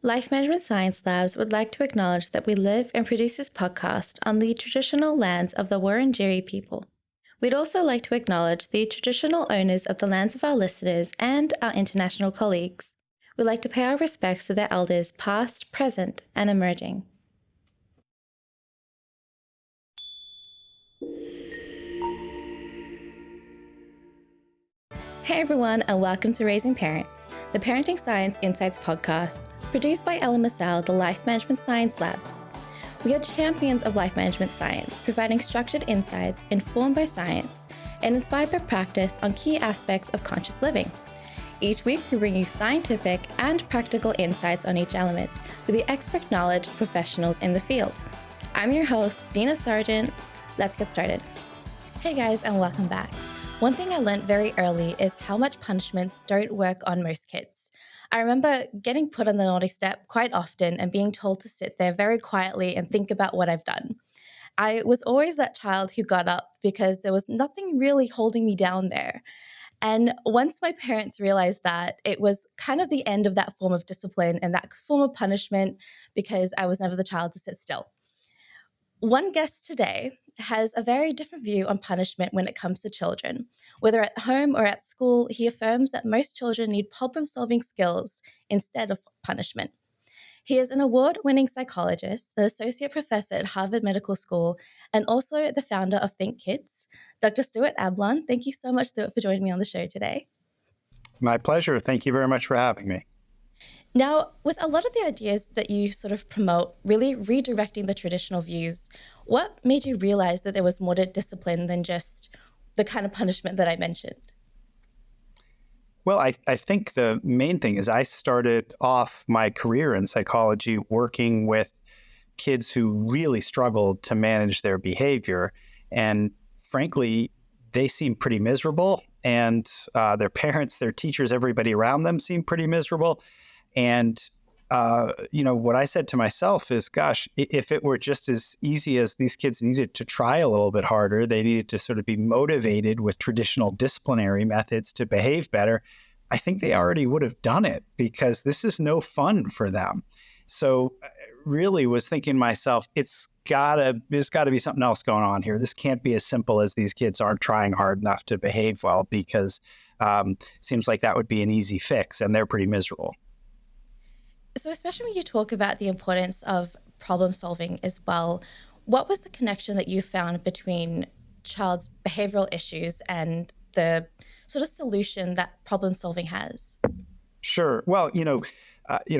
Life Management Science Labs would like to acknowledge that we live and produce this podcast on the traditional lands of the Wurundjeri people. We'd also like to acknowledge the traditional owners of the lands of our listeners and our international colleagues. We'd like to pay our respects to their elders past, present, and emerging. Hey everyone, and welcome to Raising Parents, the Parenting Science Insights podcast, produced by Ellen Massell, the Life Management Science Labs. We are champions of life management science, providing structured insights informed by science and inspired by practice on key aspects of conscious living. Each week, we bring you scientific and practical insights on each element with the expert knowledge of professionals in the field. I'm your host, Dina Sargeant. Let's get started. Hey guys, and welcome back. One thing I learned very early is how much punishments don't work on most kids. I remember getting put on the naughty step quite often and being told to sit there very quietly and think about what I've done. I was always that child who got up because there was nothing really holding me down there. And once my parents realized that, it was kind of the end of that form of discipline and that form of punishment because I was never the child to sit still. One guest today has a very different view on punishment when it comes to children. Whether at home or at school, he affirms that most children need problem-solving skills instead of punishment. He is an award-winning psychologist, an associate professor at Harvard Medical School, and also the founder of Think Kids. Dr. Stuart Ablon, thank you so much, Stuart, for joining me on the show today. My pleasure. Thank you very much for having me. Now, with a lot of the ideas that you sort of promote, really redirecting the traditional views, what made you realize that there was more to discipline than just the kind of punishment that I mentioned? Well, I think the main thing is I started off my career in psychology working with kids who really struggled to manage their behavior. And frankly, they seem pretty miserable. And their parents, their teachers, everybody around them seemed pretty miserable. And, what I said to myself is, gosh, if it were just as easy as these kids needed to try a little bit harder, they needed to sort of be motivated with traditional disciplinary methods to behave better, I think they already would have done it because this is no fun for them. So I really was thinking to myself, there's gotta be something else going on here. This can't be as simple as these kids aren't trying hard enough to behave well because it seems like that would be an easy fix and they're pretty miserable. So, especially when you talk about the importance of problem solving as well, what was the connection that you found between child's behavioral issues and the sort of solution that problem solving has? Sure. Well,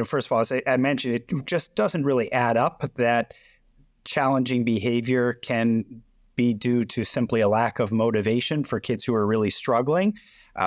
first of all, as I mentioned, it just doesn't really add up that challenging behavior can be due to simply a lack of motivation for kids who are really struggling,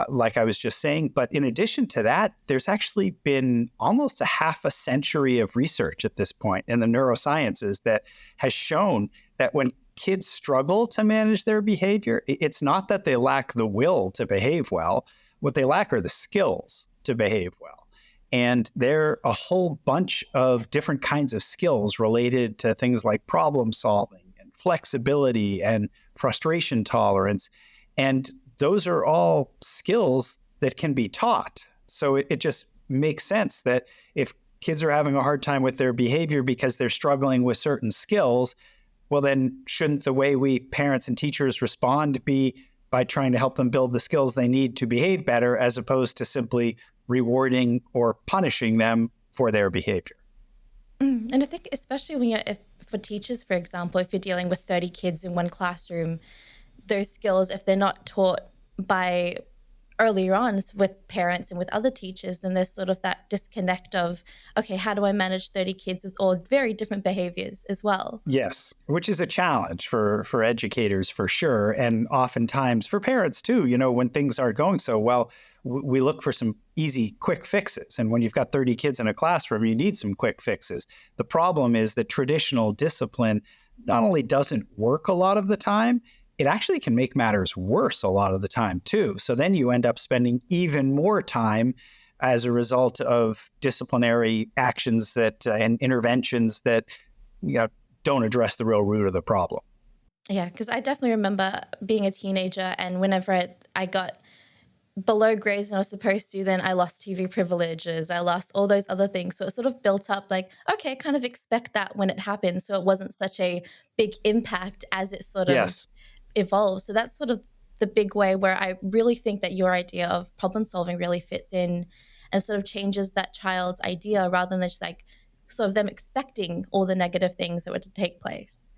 like I was just saying. But in addition to that, there's actually been almost a half a century of research at this point in the neurosciences that has shown that when kids struggle to manage their behavior, it's not that they lack the will to behave well. What they lack are the skills to behave well. And there are a whole bunch of different kinds of skills related to things like problem solving and flexibility and frustration tolerance. And those are all skills that can be taught. So it just makes sense that if kids are having a hard time with their behavior because they're struggling with certain skills, well, then shouldn't the way we parents and teachers respond be by trying to help them build the skills they need to behave better as opposed to simply rewarding or punishing them for their behavior? And I think especially when for teachers, for example, if you're dealing with 30 kids in one classroom, those skills, if they're not taught by earlier on with parents and with other teachers, then there's sort of that disconnect of, okay, how do I manage 30 kids with all very different behaviors as well? Yes, which is a challenge for educators for sure. And oftentimes for parents too, when things aren't going so well, we look for some easy, quick fixes. And when you've got 30 kids in a classroom, you need some quick fixes. The problem is that traditional discipline not only doesn't work a lot of the time, it actually can make matters worse a lot of the time too. So then you end up spending even more time as a result of disciplinary actions that and interventions that don't address the real root of the problem. Yeah, because I definitely remember being a teenager, and whenever I got below grades than I was supposed to, then I lost TV privileges. I lost all those other things. So it sort of built up like, okay, kind of expect that when it happens. So it wasn't such a big impact as it sort of Yes. evolves. So that's sort of the big way where I really think that your idea of problem solving really fits in and sort of changes that child's idea rather than just like sort of them expecting all the negative things that were to take place.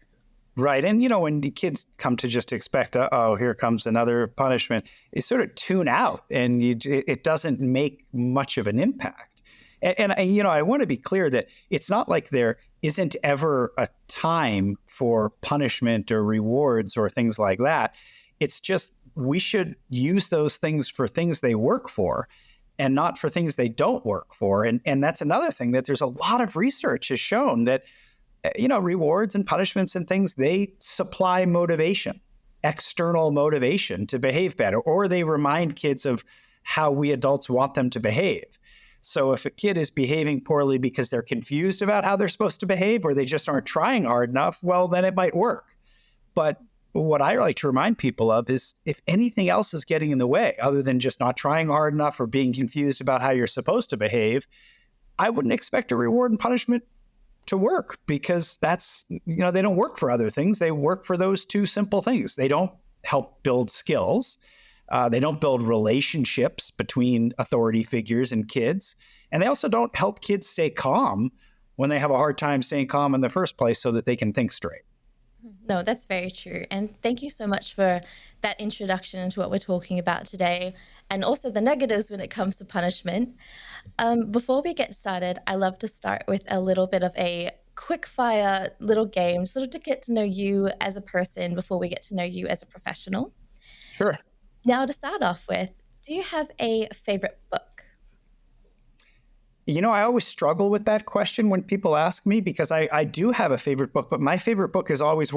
Right. And, when the kids come to just expect, oh, here comes another punishment, they sort of tune out and it doesn't make much of an impact. And I want to be clear that it's not like there isn't ever a time for punishment or rewards or things like that. It's just we should use those things for things they work for and not for things they don't work for. And that's another thing that there's a lot of research has shown that rewards and punishments and things, they supply motivation, external motivation to behave better, or they remind kids of how we adults want them to behave. So if a kid is behaving poorly because they're confused about how they're supposed to behave, or they just aren't trying hard enough, well, then it might work. But what I like to remind people of is if anything else is getting in the way, other than just not trying hard enough or being confused about how you're supposed to behave, I wouldn't expect a reward and punishment to work, because that's, they don't work for other things. They work for those two simple things. They don't help build skills. They don't build relationships between authority figures and kids. And they also don't help kids stay calm when they have a hard time staying calm in the first place so that they can think straight. No, that's very true. And thank you so much for that introduction into what we're talking about today, and also the negatives when it comes to punishment. Before we get started, I love to start with a little bit of a quick fire little game, sort of to get to know you as a person before we get to know you as a professional. Sure. Now, to start off with, do you have a favorite book? I always struggle with that question when people ask me, because I do have a favorite book, but my favorite book is always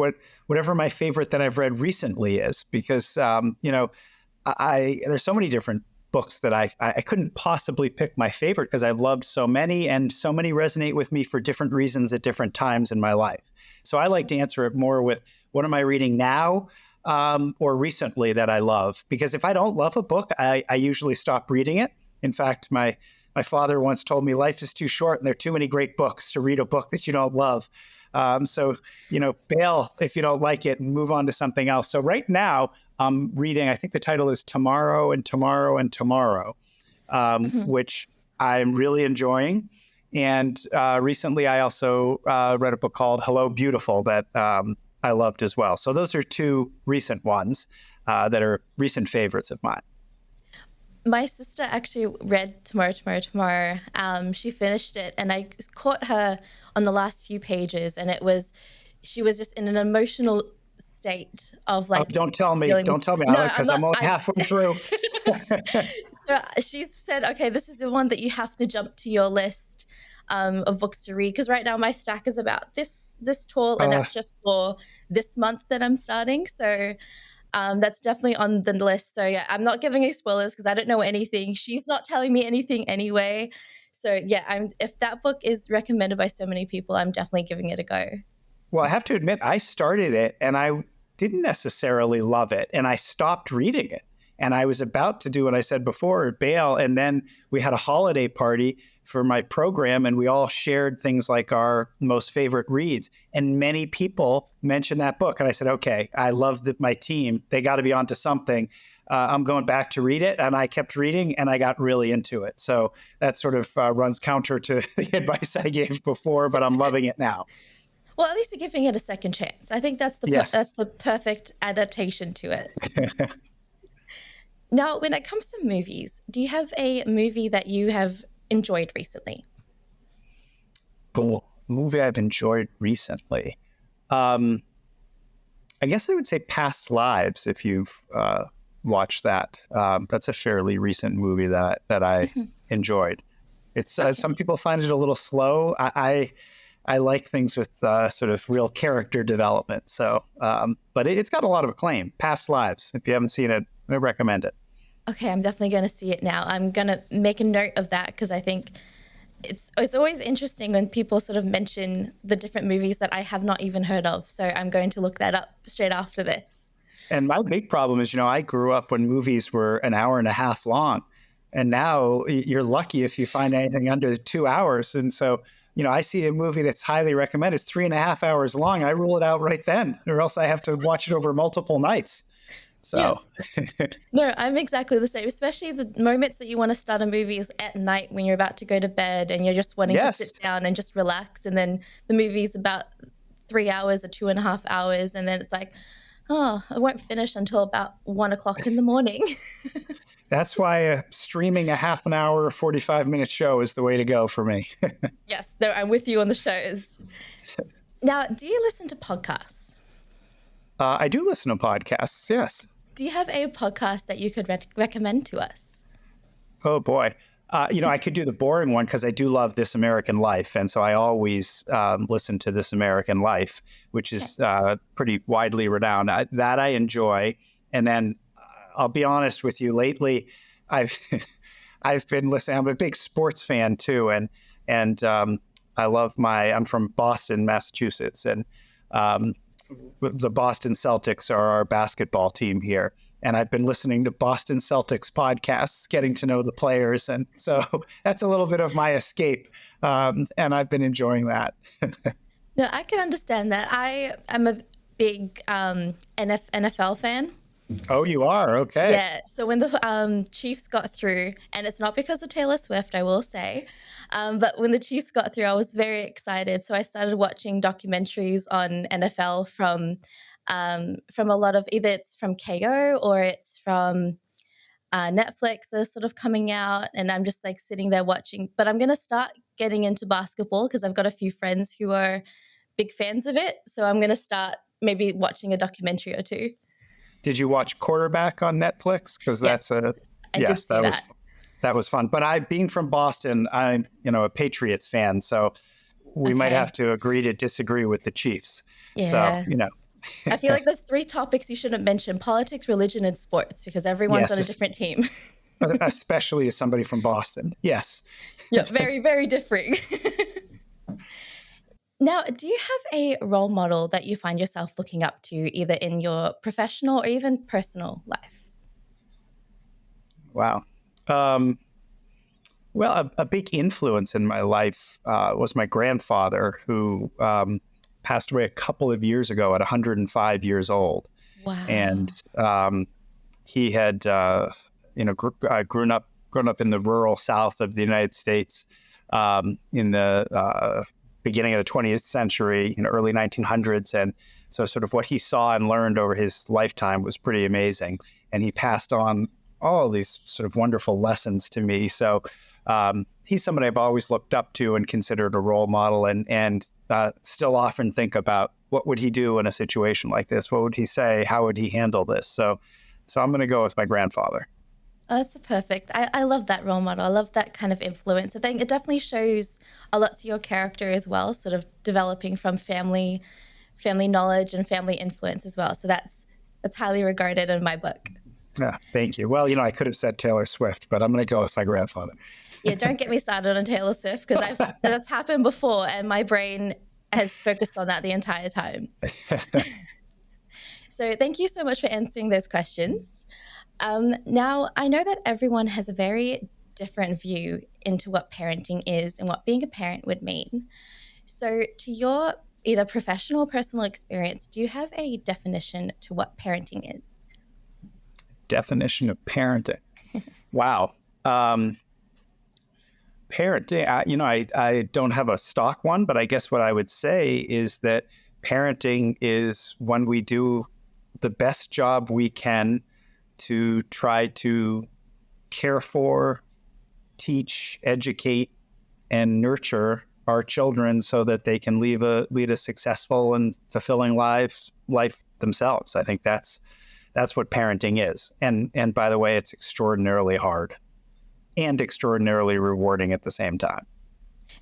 whatever my favorite that I've read recently is, because, there's so many different books that I couldn't possibly pick my favorite, because I've loved so many, and so many resonate with me for different reasons at different times in my life. So I like to answer it more with what am I reading now or recently that I love, because if I don't love a book, I usually stop reading it. In fact, my father once told me life is too short and there are too many great books to read a book that you don't love. So bail if you don't like it and move on to something else. So right now I'm reading, I think the title is Tomorrow and Tomorrow and Tomorrow, which I'm really enjoying. And recently I also read a book called Hello, Beautiful that I loved as well. So those are two recent ones that are recent favorites of mine. My sister actually read Tomorrow. She finished it, and I caught her on the last few pages, and she was just in an emotional state of like. Oh, don't tell me, because I'm only halfway through. So she's said, okay, this is the one that you have to jump to your list of books to read, because right now my stack is about this tall, and that's just for this month that I'm starting. So. That's definitely on the list. So yeah, I'm not giving any spoilers because I don't know anything. She's not telling me anything anyway. So yeah, if that book is recommended by so many people, I'm definitely giving it a go. Well, I have to admit, I started it and I didn't necessarily love it, and I stopped reading it. And I was about to do what I said before, bail. And then we had a holiday party for my program, and we all shared things like our most favorite reads. And many people mentioned that book. And I said, okay, I love my team. They got to be onto something. I'm going back to read it. And I kept reading and I got really into it. So that sort of runs counter to the advice I gave before, but I'm loving it now. Well, at least you're giving it a second chance. I think that's the perfect adaptation to it. Now, when it comes to movies, do you have a movie that you have enjoyed recently? Cool. Movie I've enjoyed recently. I guess I would say Past Lives, if you've watched that. That's a fairly recent movie that I enjoyed. It's some people find it a little slow. I like things with sort of real character development. So, but it's got a lot of acclaim. Past Lives. If you haven't seen it, I recommend it. Okay, I'm definitely going to see it now. I'm going to make a note of that, because I think it's always interesting when people sort of mention the different movies that I have not even heard of. So I'm going to look that up straight after this. And my big problem is, I grew up when movies were an hour and a half long. And now you're lucky if you find anything under 2 hours. And so, I see a movie that's highly recommended. It's 3.5 hours long. I rule it out right then, or else I have to watch it over multiple nights. Yeah. So, No, I'm exactly the same, especially the moments that you want to start a movie is at night when you're about to go to bed and you're just wanting to sit down and just relax. And then the movie's about 3 hours or 2.5 hours. And then it's like, oh, I won't finish until about 1 o'clock in the morning. That's why streaming a half an hour, 45-minute show is the way to go for me. Yes, no, I'm with you on the shows. Now, do you listen to podcasts? I do listen to podcasts, yes. Do you have a podcast that you could recommend to us? Oh, boy. I could do the boring one because I do love This American Life. And so I always listen to This American Life, which is pretty widely renowned. That I enjoy. And then I'll be honest with you, lately I've been listening. I'm a big sports fan too. And I'm from Boston, Massachusetts. And the Boston Celtics are our basketball team here. And I've been listening to Boston Celtics podcasts, getting to know the players. And so that's a little bit of my escape. And I've been enjoying that. No, I can understand that. I am a big NFL fan. Oh, you are? Okay. Yeah. So when the Chiefs got through, and it's not because of Taylor Swift, I will say, but when the Chiefs got through, I was very excited. So I started watching documentaries on NFL from a lot of, either it's from KO or it's from Netflix that are sort of coming out, and I'm just like sitting there watching. But I'm going to start getting into basketball because I've got a few friends who are big fans of it. So I'm going to start maybe watching a documentary or two. Did you watch Quarterback on Netflix? Because I did see that. That was fun. But being from Boston, I'm a Patriots fan, so we might have to agree to disagree with the Chiefs. Yeah. So I feel like there's 3 topics you shouldn't mention: politics, religion, and sports, because everyone's on a different team. Especially as somebody from Boston. Yes. Yeah, very, very different. Now, do you have a role model that you find yourself looking up to, either in your professional or even personal life? Wow. Well, a big influence in my life was my grandfather, who passed away a couple of years ago at 105 years old. Wow. And he had, grown up in the rural South of the United States in the beginning of the 20th century, early 1900s. And so sort of what he saw and learned over his lifetime was pretty amazing. And he passed on all these sort of wonderful lessons to me. So he's somebody I've always looked up to and considered a role model, and still often think about what would he do in a situation like this? What would he say? How would he handle this? So I'm going to go with my grandfather. Oh, that's perfect. I love that role model. I love that kind of influence. I think it definitely shows a lot to your character as well, sort of developing from family knowledge and family influence as well. So that's highly regarded in my book. Yeah, thank you. Well, I could have said Taylor Swift, but I'm going to go with my grandfather. Yeah, don't get me started on Taylor Swift, because that's happened before and my brain has focused on that the entire time. So thank you so much for answering those questions. Now, I know that everyone has a very different view into what parenting is and what being a parent would mean. So to your either professional or personal experience, do you have a definition to what parenting is? Definition of parenting. Wow. Parenting, I don't have a stock one, but I guess what I would say is that parenting is when we do the best job we can to try to care for, teach, educate, and nurture our children so that they can lead a successful and fulfilling life themselves. I think that's what parenting is. And by the way, it's extraordinarily hard and extraordinarily rewarding at the same time.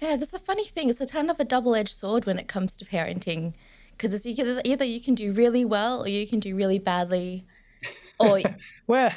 Yeah, that's a funny thing. It's a kind of a double-edged sword when it comes to parenting, because it's either you can do really well or you can do really badly. Or well,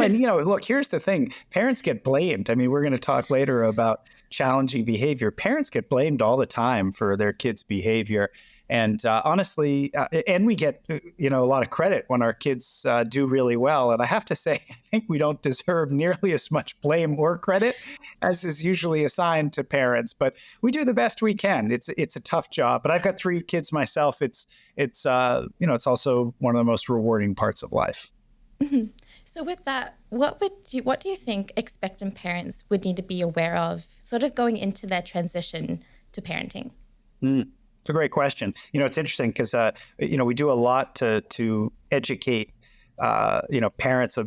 and look, here's the thing. Parents get blamed. I mean, we're going to talk later about challenging behavior. Parents get blamed all the time for their kids' behavior. And honestly, and we get a lot of credit when our kids do really well. And I have to say, I think we don't deserve nearly as much blame or credit as is usually assigned to parents. But we do the best we can. It's a tough job. But I've got 3 kids myself. It's also one of the most rewarding parts of life. Mm-hmm. So with that, what do you think expectant parents would need to be aware of, sort of going into their transition to parenting? It's a great question. It's interesting because we do a lot to educate parents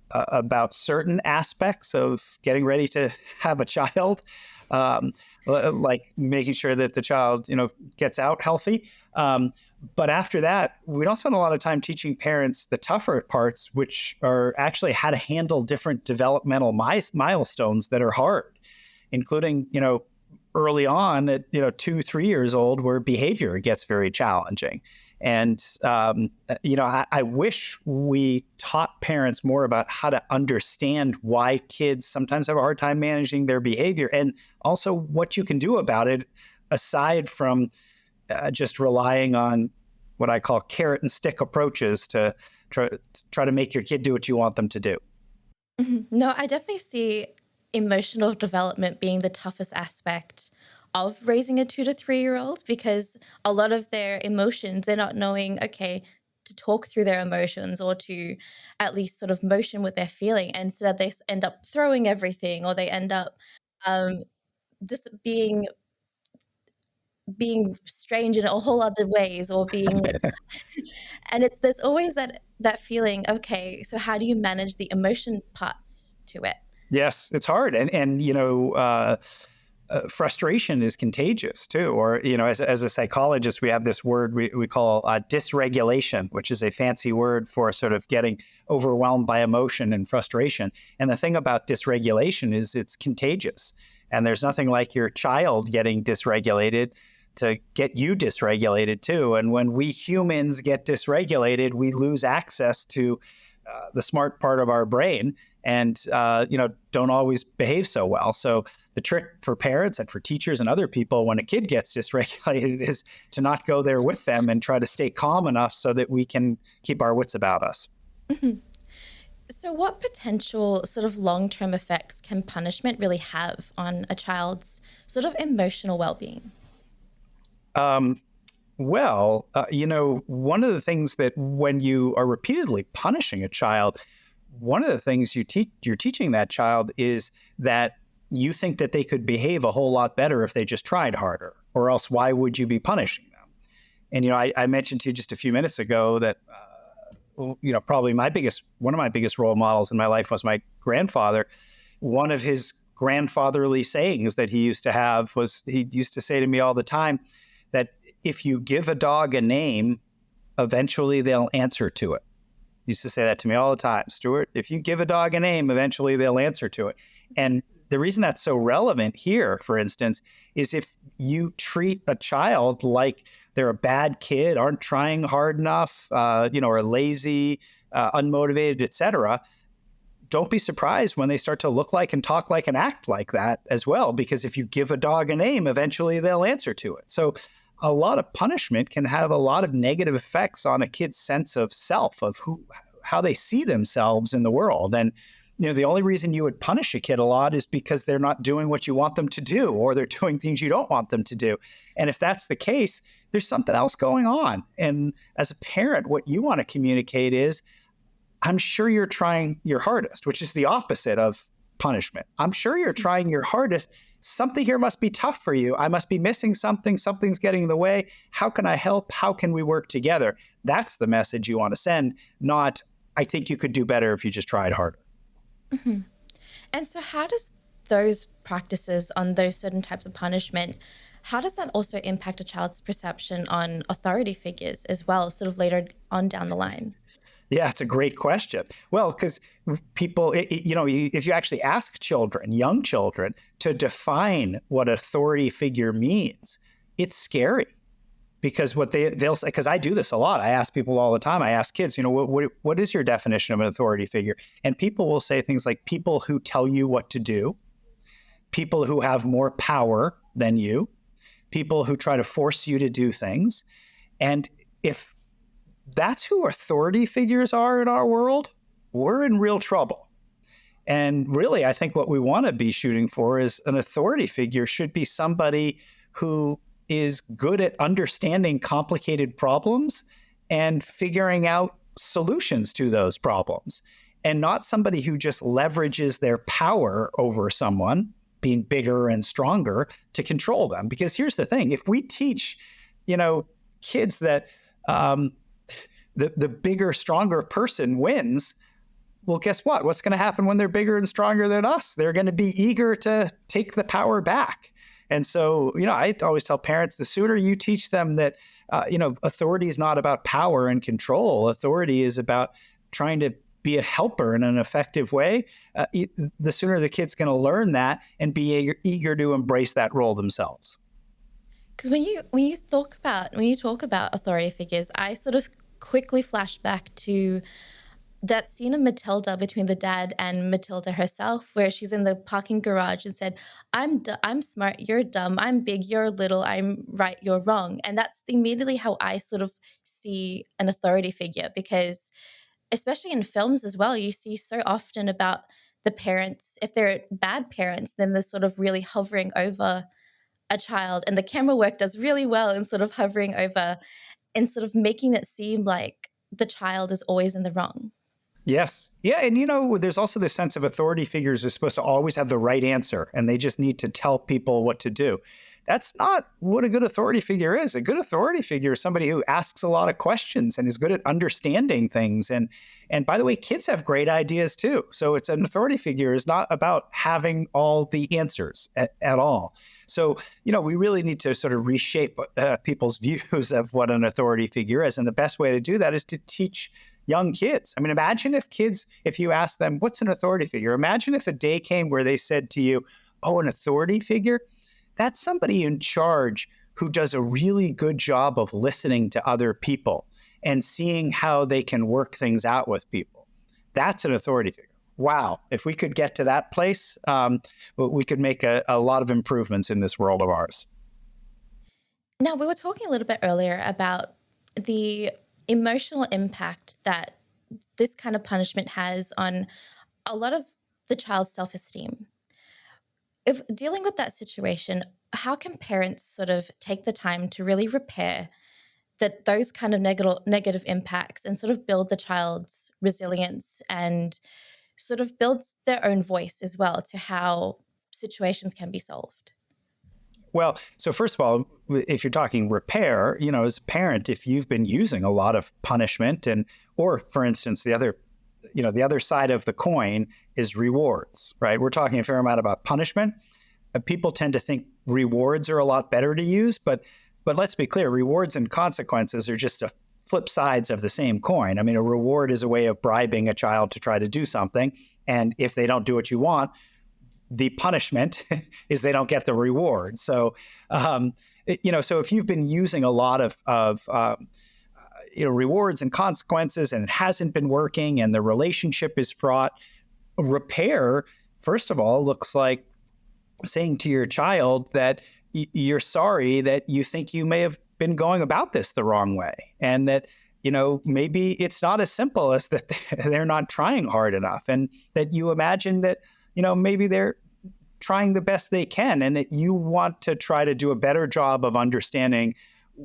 about certain aspects of getting ready to have a child, like making sure that the child gets out healthy. But after that, we don't spend a lot of time teaching parents the tougher parts, which are actually how to handle different developmental milestones that are hard, including, early on at, 2-3 years old, where behavior gets very challenging. And, I wish we taught parents more about how to understand why kids sometimes have a hard time managing their behavior, and also what you can do about it, aside from just relying on what I call carrot and stick approaches to try to make your kid do what you want them to do. Mm-hmm. No, I definitely see emotional development being the toughest aspect of raising a 2 to 3 year old, because a lot of their emotions, they're not knowing, okay, to talk through their emotions or to at least sort of motion with their feeling. And instead, they end up throwing everything, or they end up um, just being strange in a whole other ways, or being and there's always that feeling, okay, so how do you manage the emotion parts to it? Yes, it's hard, and frustration is contagious too. Or as a psychologist, we have this word we call dysregulation, which is a fancy word for sort of getting overwhelmed by emotion and frustration. And the thing about dysregulation is it's contagious, and there's nothing like your child getting dysregulated to get you dysregulated too. And when we humans get dysregulated, we lose access to the smart part of our brain, and don't always behave so well. So the trick for parents and for teachers and other people when a kid gets dysregulated is to not go there with them and try to stay calm enough so that we can keep our wits about us. Mm-hmm. So what potential sort of long-term effects can punishment really have on a child's sort of emotional well-being? Well, one of the things that when you are repeatedly punishing a child, one of the things you're teaching that child is that you think that they could behave a whole lot better if they just tried harder, or else why would you be punishing them? And, I mentioned to you just a few minutes ago that, probably one of my biggest role models in my life was my grandfather. One of his grandfatherly sayings that he used to have was, he used to say to me all the time that if you give a dog a name, eventually they'll answer to it. He used to say that to me all the time. Stuart, if you give a dog a name, eventually they'll answer to it. And the reason that's so relevant here, for instance, is if you treat a child like they're a bad kid, aren't trying hard enough, are lazy, unmotivated, etc., don't be surprised when they start to look like and talk like and act like that as well. Because if you give a dog a name, eventually they'll answer to it. So a lot of punishment can have a lot of negative effects on a kid's sense of self, of how they see themselves in the world. And the only reason you would punish a kid a lot is because they're not doing what you want them to do, or they're doing things you don't want them to do. And if that's the case, there's something else going on. And as a parent, what you want to communicate is, I'm sure you're trying your hardest, which is the opposite of punishment. I'm sure you're trying your hardest. Something here must be tough for you. I must be missing something. Something's getting in the way. How can I help? How can we work together? That's the message you want to send, not, I think you could do better if you just tried harder. Mm-hmm. And so how does those practices on those certain types of punishment, how does that also impact a child's perception on authority figures as well, sort of later on down the line? Yeah, it's a great question. Well, because people, if you actually ask young children, to define what authority figure means, it's scary. Because what they'll say, because I do this a lot. I ask people all the time. I ask kids, what is your definition of an authority figure? And people will say things like people who tell you what to do, people who have more power than you, people who try to force you to do things. And if that's who authority figures are in our world, we're in real trouble. And really, I think what we want to be shooting for is an authority figure should be somebody who is good at understanding complicated problems and figuring out solutions to those problems, and not somebody who just leverages their power over someone, being bigger and stronger, to control them. Because here's the thing, if we teach, kids that the bigger, stronger person wins, well, guess what? What's going to happen when they're bigger and stronger than us? They're going to be eager to take the power back. And so, I always tell parents, the sooner you teach them that, authority is not about power and control. Authority is about trying to be a helper in an effective way. The sooner the kid's going to learn that and be eager to embrace that role themselves. Because when you talk about authority figures, I sort of quickly flash back to that scene of Matilda between the dad and Matilda herself, where she's in the parking garage and said, I'm smart, you're dumb, I'm big, you're little, I'm right, you're wrong. And that's immediately how I sort of see an authority figure, because especially in films as well, you see so often about the parents, if they're bad parents, then they're sort of really hovering over a child, and the camera work does really well in sort of hovering over and sort of making it seem like the child is always in the wrong. Yes. Yeah. And, there's also this sense of authority figures are supposed to always have the right answer, and they just need to tell people what to do. That's not what a good authority figure is. A good authority figure is somebody who asks a lot of questions and is good at understanding things. And by the way, kids have great ideas too. So it's an authority figure is not about having all the answers at all. So, we really need to sort of reshape people's views of what an authority figure is. And the best way to do that is to teach young kids. I mean, imagine if you ask them, what's an authority figure? Imagine if a day came where they said to you, oh, an authority figure? That's somebody in charge who does a really good job of listening to other people and seeing how they can work things out with people. That's an authority figure. Wow. If we could get to that place, we could make a lot of improvements in this world of ours. Now, we were talking a little bit earlier about the emotional impact that this kind of punishment has on a lot of the child's self-esteem. If dealing with that situation, how can parents sort of take the time to really repair those kind of negative impacts and sort of build the child's resilience and sort of build their own voice as well to how situations can be solved? Well, so first of all, if you're talking repair, as a parent, if you've been using a lot of punishment or for instance, the other side of the coin is rewards, right? We're talking a fair amount about punishment. People tend to think rewards are a lot better to use, but let's be clear, rewards and consequences are just flip sides of the same coin. I mean, a reward is a way of bribing a child to try to do something. And if they don't do what you want, the punishment is they don't get the reward. So, so if you've been using a lot of rewards and consequences and it hasn't been working and the relationship is fraught, repair, first of all, looks like saying to your child that you're sorry that you think you may have been going about this the wrong way, and that, maybe it's not as simple as that they're not trying hard enough, and that you imagine that, maybe they're trying the best they can, and that you want to try to do a better job of understanding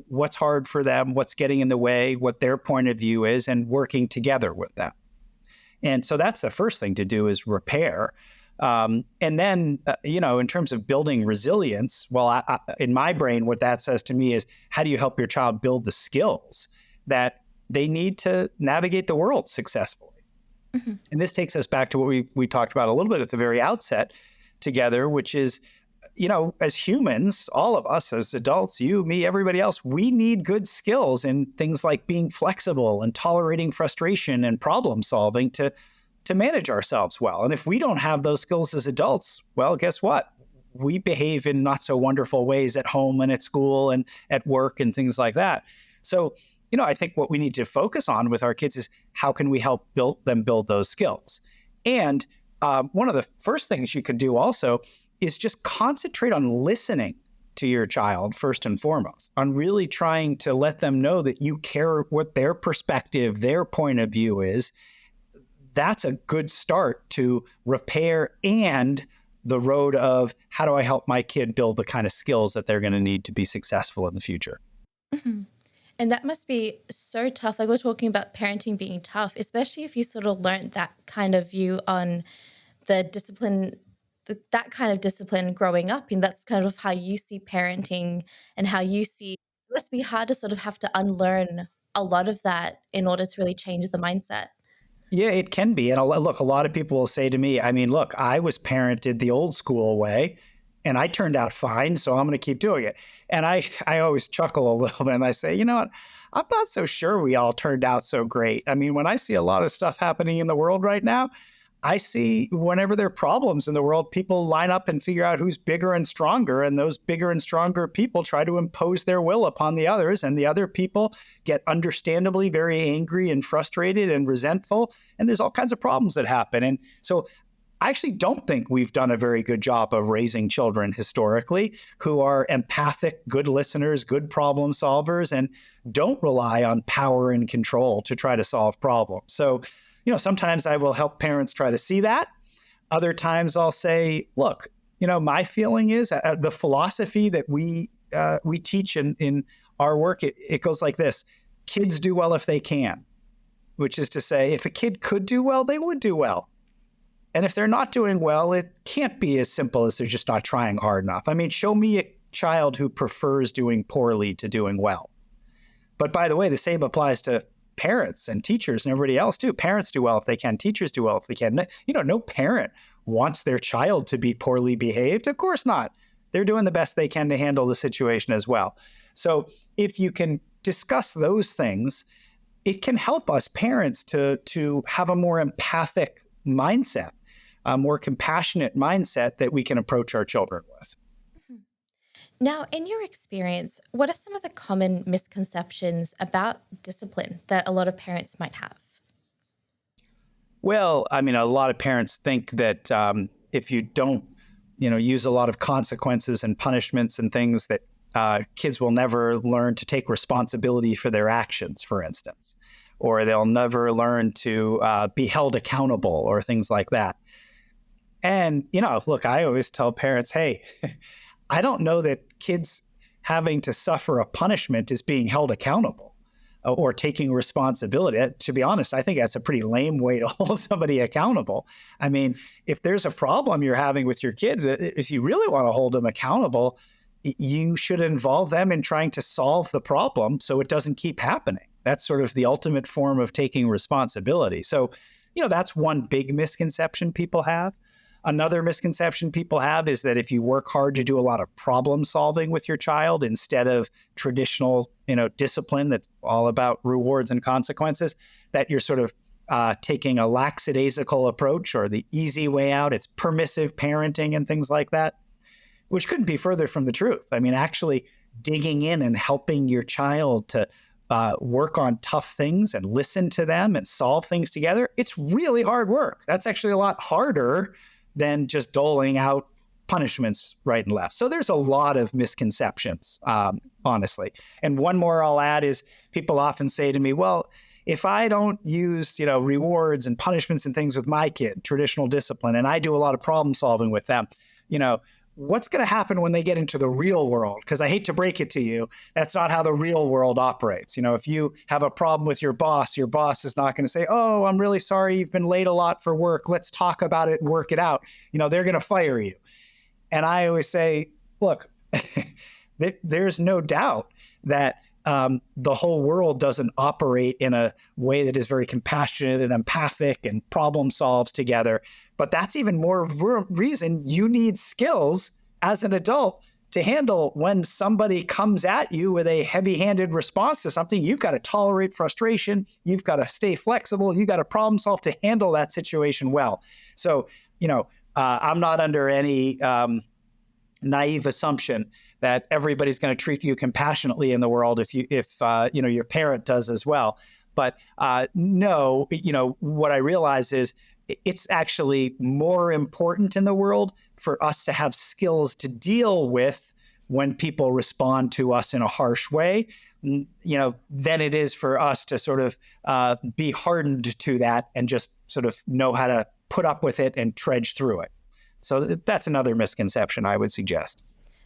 what's hard for them, what's getting in the way, what their point of view is, and working together with them. And so that's the first thing to do is repair. And then, in terms of building resilience, well, in my brain, what that says to me is, how do you help your child build the skills that they need to navigate the world successfully? Mm-hmm. And this takes us back to what we talked about a little bit at the very outset together, which is, as humans, all of us as adults, you, me, everybody else, we need good skills in things like being flexible and tolerating frustration and problem solving to manage ourselves well. And if we don't have those skills as adults, well, guess what? We behave in not so wonderful ways at home and at school and at work and things like that. So, I think what we need to focus on with our kids is how can we help them build those skills? And one of the first things you can do also is just concentrate on listening to your child first and foremost, on really trying to let them know that you care what their perspective, their point of view is, that's a good start to repair and the road of how do I help my kid build the kind of skills that they're going to need to be successful in the future. Mm-hmm. And that must be so tough. Like we're talking about parenting being tough, especially if you sort of learned that kind of view on the discipline, that kind of discipline growing up. And that's kind of how you see parenting and how you see, it must be hard to sort of have to unlearn a lot of that in order to really change the mindset. Yeah, it can be. And look, a lot of people will say to me, I mean, look, I was parented the old school way and I turned out fine, so I'm going to keep doing it. And I always chuckle a little bit and I say, you know what? I'm not so sure we all turned out so great. I mean, when I see a lot of stuff happening in the world right now, I see whenever there are problems in the world, people line up and figure out who's bigger and stronger. And those bigger and stronger people try to impose their will upon the others. And the other people get understandably very angry and frustrated and resentful. And there's all kinds of problems that happen. And so I actually don't think we've done a very good job of raising children historically who are empathic, good listeners, good problem solvers, and don't rely on power and control to try to solve problems. So, sometimes I will help parents try to see that. Other times I'll say, look, my feeling is the philosophy that we teach in our work, it goes like this. Kids do well if they can, which is to say, if a kid could do well, they would do well. And if they're not doing well, it can't be as simple as they're just not trying hard enough. I mean, show me a child who prefers doing poorly to doing well. But by the way, the same applies to parents and teachers and everybody else too. Parents do well if they can. Teachers do well if they can. No parent wants their child to be poorly behaved. Of course not. They're doing the best they can to handle the situation as well. So if you can discuss those things, it can help us parents to have a more empathic mindset, a more compassionate mindset that we can approach our children with. Now, in your experience, what are some of the common misconceptions about discipline that a lot of parents might have? Well, I mean, a lot of parents think that if you don't, use a lot of consequences and punishments and things that kids will never learn to take responsibility for their actions, for instance, or they'll never learn to be held accountable or things like that. And, look, I always tell parents, hey, I don't know that kids having to suffer a punishment is being held accountable or taking responsibility. To be honest, I think that's a pretty lame way to hold somebody accountable. I mean, if there's a problem you're having with your kid, if you really want to hold them accountable, you should involve them in trying to solve the problem so it doesn't keep happening. That's sort of the ultimate form of taking responsibility. So, that's one big misconception people have. Another misconception people have is that if you work hard to do a lot of problem solving with your child instead of traditional, discipline that's all about rewards and consequences, that you're sort of taking a lackadaisical approach or the easy way out. It's permissive parenting and things like that, which couldn't be further from the truth. I mean, actually digging in and helping your child to work on tough things and listen to them and solve things together, it's really hard work. That's actually a lot harder than just doling out punishments right and left. So there's a lot of misconceptions, honestly. And one more I'll add is people often say to me, well, if I don't use, rewards and punishments and things with my kid, traditional discipline, and I do a lot of problem solving with them, what's going to happen when they get into the real world? Because I hate to break it to you, that's not how the real world operates. If you have a problem with your boss is not going to say, oh, I'm really sorry, you've been late a lot for work. Let's talk about it and work it out. They're going to fire you. And I always say, look, there's no doubt that the whole world doesn't operate in a way that is very compassionate and empathic and problem solves together. But that's even more reason you need skills as an adult to handle when somebody comes at you with a heavy-handed response to something. You've got to tolerate frustration. You've got to stay flexible. You've got to problem solve to handle that situation well. So, I'm not under any naive assumption that everybody's going to treat you compassionately in the world if your parent does as well. But no, what I realize is it's actually more important in the world for us to have skills to deal with when people respond to us in a harsh way, than it is for us to sort of be hardened to that and just sort of know how to put up with it and trudge through it. So that's another misconception I would suggest.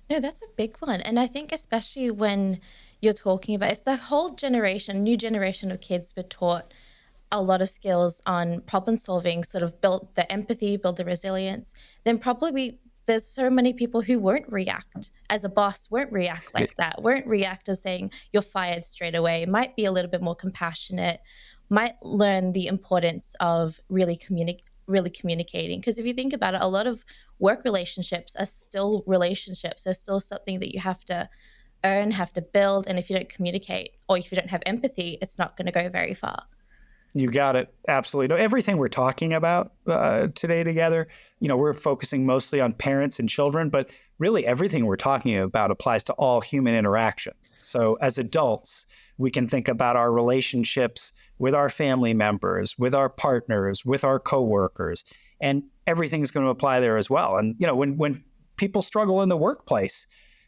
No, that's a big one. And I think especially when you're talking about if the whole generation, new generation of kids were taught a lot of skills on problem solving, sort of build the empathy, build the resilience, then probably there's so many people who won't react as a boss, won't react like that, won't react as saying you're fired straight away, might be a little bit more compassionate, might learn the importance of really communicating. Because if you think about it, a lot of work relationships are still relationships. They're still something that you have to earn, have to build. And if you don't communicate or if you don't have empathy, it's not going to go very far. You got it. Absolutely. No, everything we're talking about today together, we're focusing mostly on parents and children, but really everything we're talking about applies to all human interaction. So as adults, we can think about our relationships with our family members, with our partners, with our coworkers, and everything's going to apply there as well. And, when people struggle in the workplace,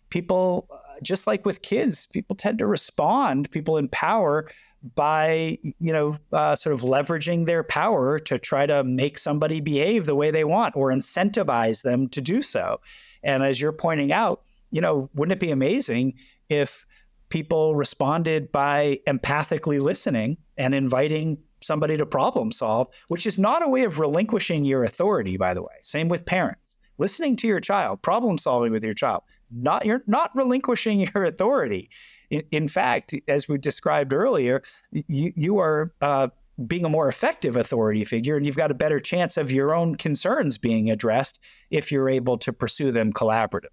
people, just like with kids, people tend to respond, people in power, by, sort of leveraging their power to try to make somebody behave the way they want or incentivize them to do so. And as you're pointing out, wouldn't it be amazing if people responded by empathically listening and inviting somebody to problem solve, which is not a way of relinquishing your authority, by the way. Same with parents. Listening to your child, problem solving with your child, you're not relinquishing your authority. In fact, as we described earlier, you are being a more effective authority figure, and you've got a better chance of your own concerns being addressed if you're able to pursue them collaboratively.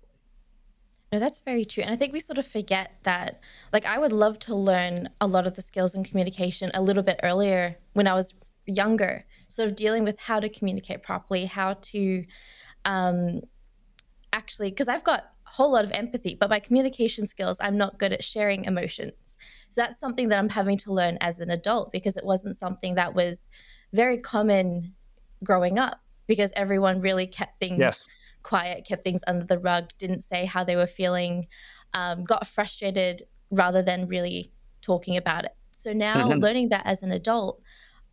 No, that's very true. And I think we sort of forget that, I would love to learn a lot of the skills in communication a little bit earlier when I was younger, sort of dealing with how to communicate properly, how to actually, because I've got whole lot of empathy, but my communication skills, I'm not good at sharing emotions. So that's something that I'm having to learn as an adult because it wasn't something that was very common growing up because everyone really kept things quiet, kept things under the rug, didn't say how they were feeling, got frustrated rather than really talking about it. So now learning that as an adult,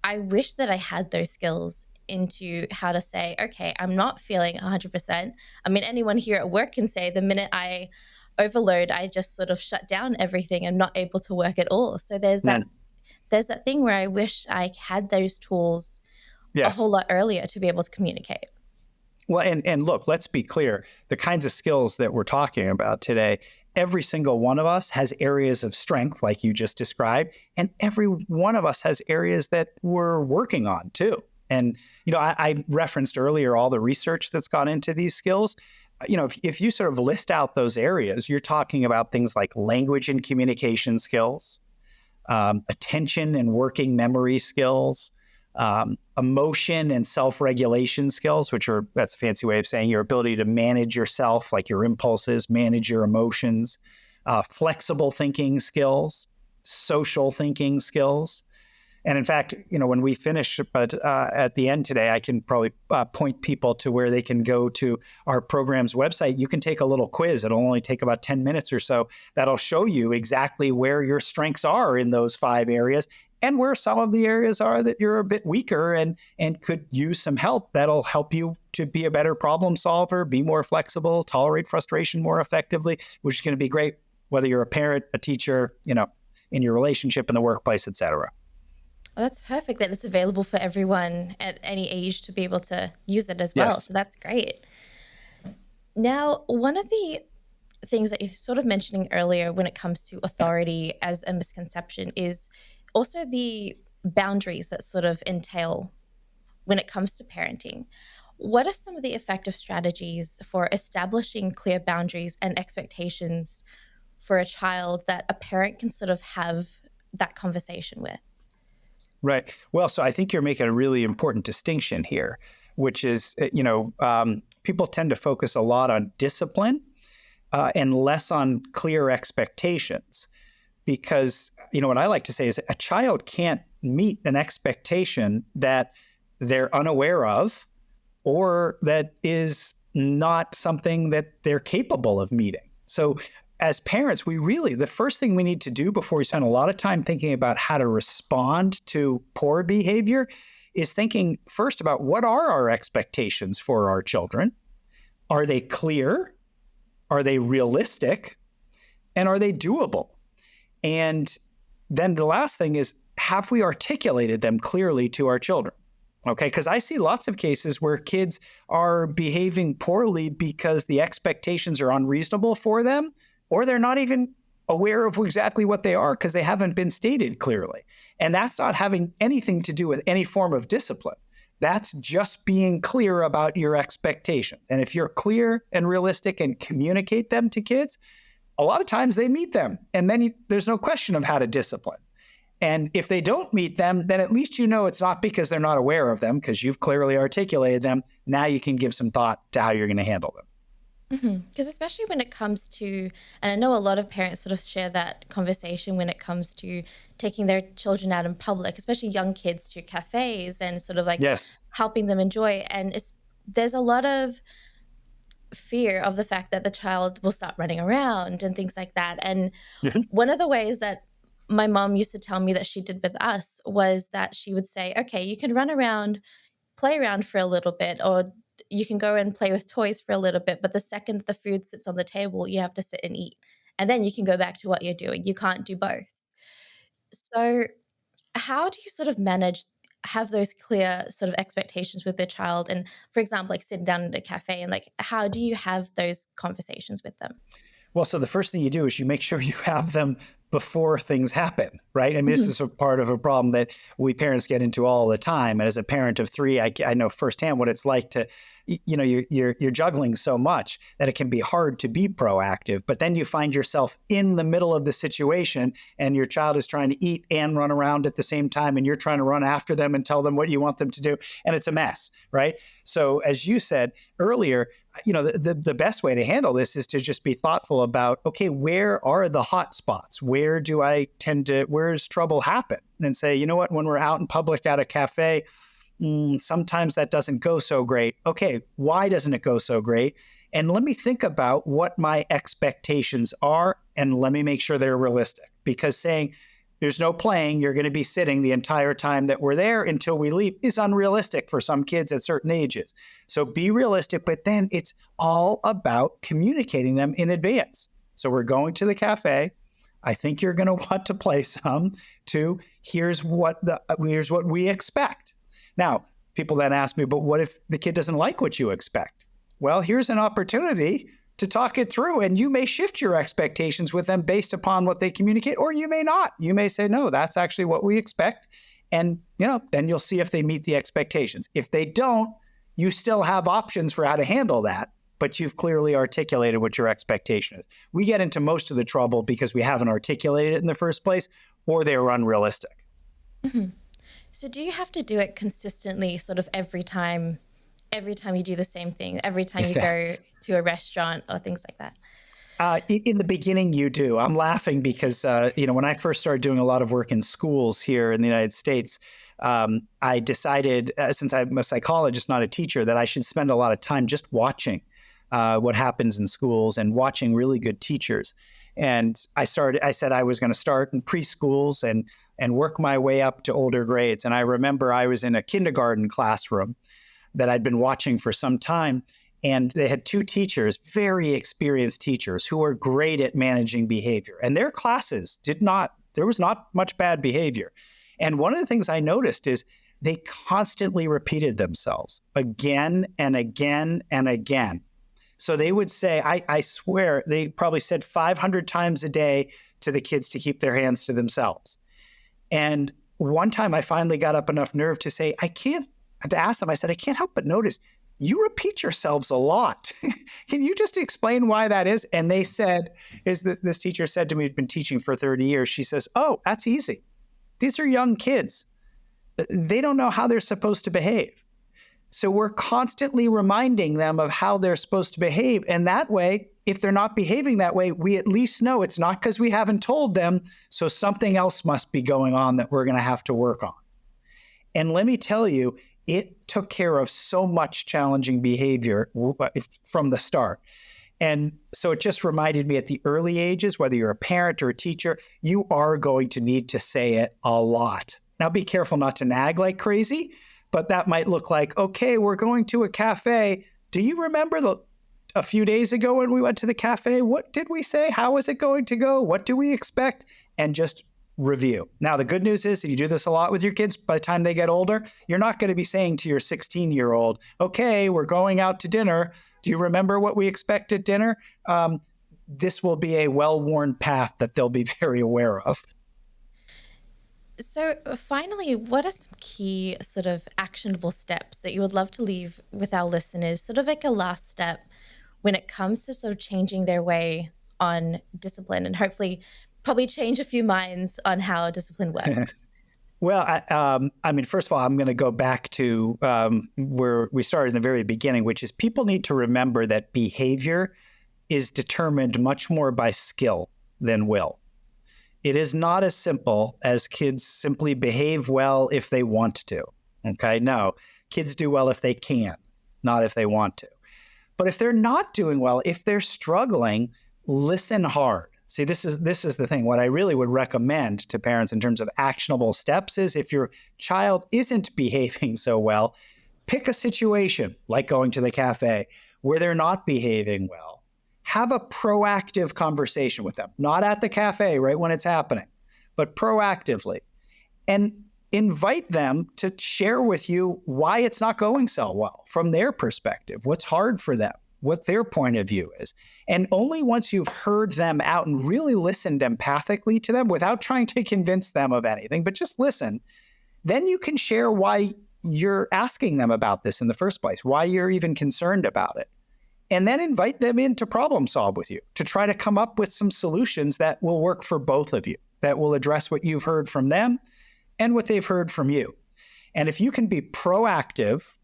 I wish that I had those skills into how to say, okay, I'm not feeling 100%. I mean, anyone here at work can say the minute I overload, I just sort of shut down everything. I'm not able to work at all. So there's that thing where I wish I had those tools a whole lot earlier to be able to communicate. Well, and look, let's be clear. The kinds of skills that we're talking about today, every single one of us has areas of strength, like you just described, and every one of us has areas that we're working on too. And, I referenced earlier all the research that's gone into these skills. If you sort of list out those areas, you're talking about things like language and communication skills, attention and working memory skills, emotion and self-regulation skills, that's a fancy way of saying your ability to manage yourself, like your impulses, manage your emotions, flexible thinking skills, social thinking skills. And in fact, when we finish, at the end today, I can probably point people to where they can go to our program's website. You can take a little quiz. It'll only take about 10 minutes or so. That'll show you exactly where your strengths are in those 5 areas and where some of the areas are that you're a bit weaker and could use some help. That'll help you to be a better problem solver, be more flexible, tolerate frustration more effectively, which is going to be great whether you're a parent, a teacher, in your relationship in the workplace, et cetera. Well, that's perfect that it's available for everyone at any age to be able to use it as well. Yes. So that's great. Now, one of the things that you're sort of mentioning earlier when it comes to authority as a misconception is also the boundaries that sort of entail when it comes to parenting. What are some of the effective strategies for establishing clear boundaries and expectations for a child that a parent can sort of have that conversation with? Right. Well, so I think you're making a really important distinction here, which is, people tend to focus a lot on discipline and less on clear expectations. Because, what I like to say is a child can't meet an expectation that they're unaware of or that is not something that they're capable of meeting. So as parents, the first thing we need to do before we spend a lot of time thinking about how to respond to poor behavior is thinking first about what are our expectations for our children? Are they clear? Are they realistic? And are they doable? And then the last thing is, have we articulated them clearly to our children? Okay, because I see lots of cases where kids are behaving poorly because the expectations are unreasonable for them, or they're not even aware of exactly what they are because they haven't been stated clearly. And that's not having anything to do with any form of discipline. That's just being clear about your expectations. And if you're clear and realistic and communicate them to kids, a lot of times they meet them. And then there's no question of how to discipline. And if they don't meet them, then at least you know it's not because they're not aware of them, because you've clearly articulated them. Now you can give some thought to how you're going to handle them. Because especially when it comes to, and I know a lot of parents sort of share that conversation when it comes to taking their children out in public, especially young kids, to cafes and sort of like helping them enjoy. And there's a lot of fear of the fact that the child will start running around and things like that. And one of the ways that my mom used to tell me that she did with us was that she would say, okay, you can run around, play around for a little bit, or you can go and play with toys for a little bit, but the second that the food sits on the table, you have to sit and eat. And then you can go back to what you're doing. You can't do both. So how do you sort of have those clear sort of expectations with the child? And for example, like sitting down at a cafe, and like, how do you have those conversations with them? Well, so the first thing you do is you make sure you have them before things happen, right? I mean, this is a part of a problem that we parents get into all the time. And as a parent of three, I know firsthand what it's like to, you're juggling so much that it can be hard to be proactive. But then you find yourself in the middle of the situation and your child is trying to eat and run around at the same time, and you're trying to run after them and tell them what you want them to do. And it's a mess, right? So as you said earlier, the best way to handle this is to just be thoughtful about, okay, where are the hot spots? Where's trouble happen? And say, you know what, when we're out in public at a cafe, sometimes that doesn't go so great. Okay, why doesn't it go so great? And let me think about what my expectations are, and let me make sure they're realistic. Because saying there's no playing, you're going to be sitting the entire time that we're there until we leave is unrealistic for some kids at certain ages. So be realistic, but then it's all about communicating them in advance. So we're going to the cafe. I think you're going to want to play some. To here's what we expect. Now, people then ask me, but what if the kid doesn't like what you expect? Well, here's an opportunity to talk it through, and you may shift your expectations with them based upon what they communicate, or you may not. You may say, no, that's actually what we expect. And, then you'll see if they meet the expectations. If they don't, you still have options for how to handle that, but you've clearly articulated what your expectation is. We get into most of the trouble because we haven't articulated it in the first place, or they're unrealistic. Mm-hmm. So do you have to do it consistently, sort of every time you do the same thing, every time you go to a restaurant or things like that? In the beginning, you do. I'm laughing because, when I first started doing a lot of work in schools here in the United States, I decided, since I'm a psychologist, not a teacher, that I should spend a lot of time just watching what happens in schools and watching really good teachers. And I said I was going to start in preschools and work my way up to older grades. And I remember I was in a kindergarten classroom that I'd been watching for some time. And they had two teachers, very experienced teachers, who were great at managing behavior. And their classes there was not much bad behavior. And one of the things I noticed is they constantly repeated themselves again and again and again. So they would say, I swear, they probably said 500 times a day to the kids to keep their hands to themselves. And one time I finally got up enough nerve to say, I ask them, I said, I can't help but notice you repeat yourselves a lot. Can you just explain why that is? And they said, this teacher said to me, who'd been teaching for 30 years, she says, oh, that's easy. These are young kids. They don't know how they're supposed to behave. So we're constantly reminding them of how they're supposed to behave. And that way, if they're not behaving that way, we at least know it's not because we haven't told them. So something else must be going on that we're going to have to work on. And let me tell you, it took care of so much challenging behavior from the start. And so it just reminded me at the early ages, whether you're a parent or a teacher, you are going to need to say it a lot. Now, be careful not to nag like crazy, but that might look like, okay, we're going to a cafe. Do you remember a few days ago when we went to the cafe? What did we say? How is it going to go? What do we expect? And just review. Now, the good news is if you do this a lot with your kids, by the time they get older, you're not going to be saying to your 16-year-old, okay, we're going out to dinner. Do you remember what we expect at dinner? This will be a well-worn path that they'll be very aware of. So finally, what are some key sort of actionable steps that you would love to leave with our listeners, sort of like a last step when it comes to sort of changing their way on discipline and hopefully probably change a few minds on how discipline works? Well, I mean, first of all, I'm going to go back to where we started in the very beginning, which is people need to remember that behavior is determined much more by skill than will. It is not as simple as kids simply behave well if they want to. Okay, no, kids do well if they can, not if they want to. But if they're not doing well, if they're struggling, listen hard. See, this is the thing. What I really would recommend to parents in terms of actionable steps is if your child isn't behaving so well, pick a situation like going to the cafe where they're not behaving well. Have a proactive conversation with them, not at the cafe right when it's happening, but proactively. And invite them to share with you why it's not going so well from their perspective, what's hard for them, what their point of view is. And only once you've heard them out and really listened empathically to them without trying to convince them of anything, but just listen, then you can share why you're asking them about this in the first place, why you're even concerned about it. And then invite them in to problem solve with you, to try to come up with some solutions that will work for both of you, that will address what you've heard from them and what they've heard from you. And if you can be proactive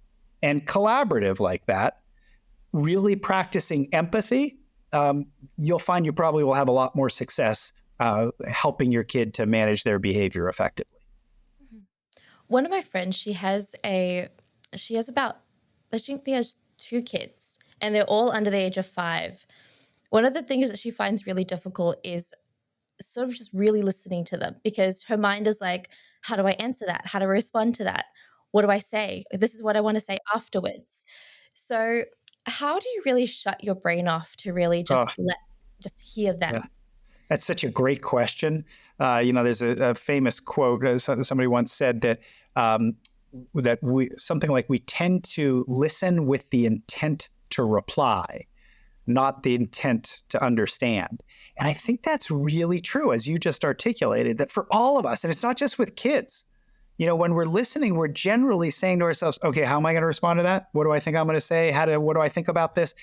and collaborative like that, really practicing empathy, you'll find you probably will have a lot more success helping your kid to manage their behavior effectively. One of my friends, she has about, I think she has 2 kids. And they're all under the age of 5. One of the things that she finds really difficult is sort of just really listening to them because her mind is like, how do I answer that? How do I respond to that? What do I say? This is what I want to say afterwards. So how do you really shut your brain off to really just hear them? Yeah. That's such a great question. There's a famous quote. Somebody once said that something like we tend to listen with the intent to reply, not the intent to understand. And I think that's really true, as you just articulated, that for all of us, and it's not just with kids, when we're listening, we're generally saying to ourselves, okay, how am I going to respond to that? What do I think I'm going to say? What do I think about this?